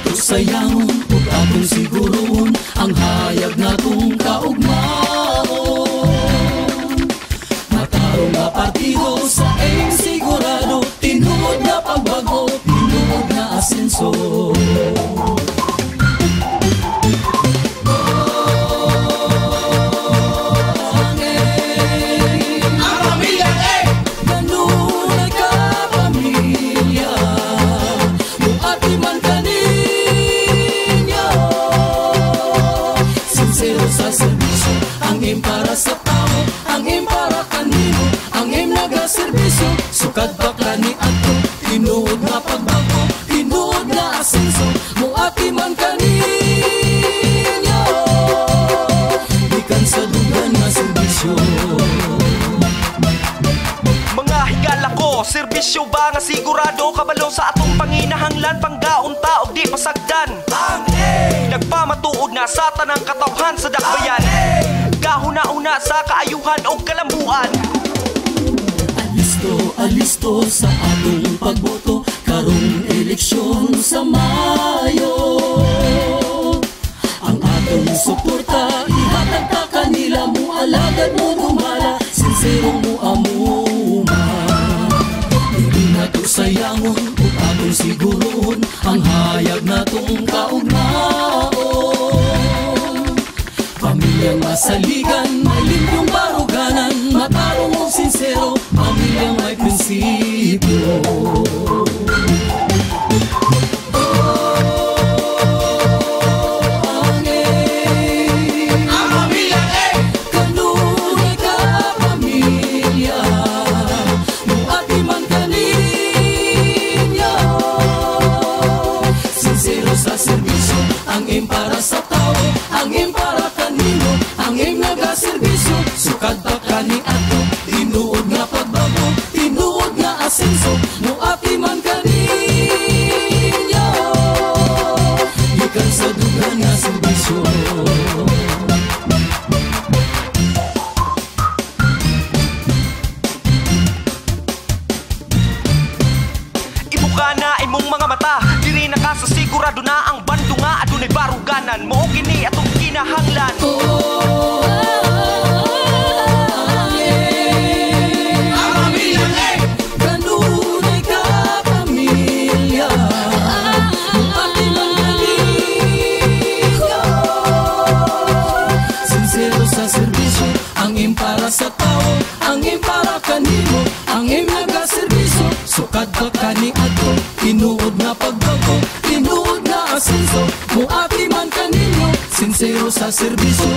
nato sayangon ug atong siguroon ang hayag natong kaugmaon. Matarong nga partido sa aim sigurado, tinuod na pagbago, tinuod na asenso. Para sa tao, ang aim para kanino, ang aim nagaserbisyo, sukad bakla ni ato, tinuod na pagbago, tinuod na asenso, muati man kaninyo, ikan sa dugan na serbisyo. Mga higala ko, serbisyo ba nga sigurado, kabalo sa atong panginahanglan, panggaon taog di pasagdan. Nagpamatuod na sa tanang katawhan sa dakbayan, kahuna-una sa kaayuhan o kalambuan. Alisto sa atong pagboto karong eleksyon sa Mayo. Ang atong suporta ihatag ta kanila, mo alagad mo dumala, sinserong mo amuma. Dili nato sayangon ug atong siguroon ang hayag natong kaugmaon. Pamilyang masaligan, may limpyong baruganan, matarong o sincero, pamilyang may prinsipyo. Kanunay ka pamilya, muati man kaninyo, sincero sa serbisyo, ang aim para sa tao, ang aim para kanino, ang aim nagaserbisyo, sukad baka ni ato, tinuod nga pagbago, tinuod nga asenso, muati man kaninyo, ikan sa dugan nga serbisyo. Ibuka na imong mga mata, diri na ka sa sigurado na ang bando nga adunay baruganan, mo kini atong kinahanglan. Kanunay ka pamilya, muati man kaninyo, sincero sa serbisyo, ang aim para sa tao, ang aim para kanino, ang aim nagaserbisyo, sukad baka ni ato, tinuod na pagbago, tinuod na asenso, muati man kaninyo, sincero sa serbisyo,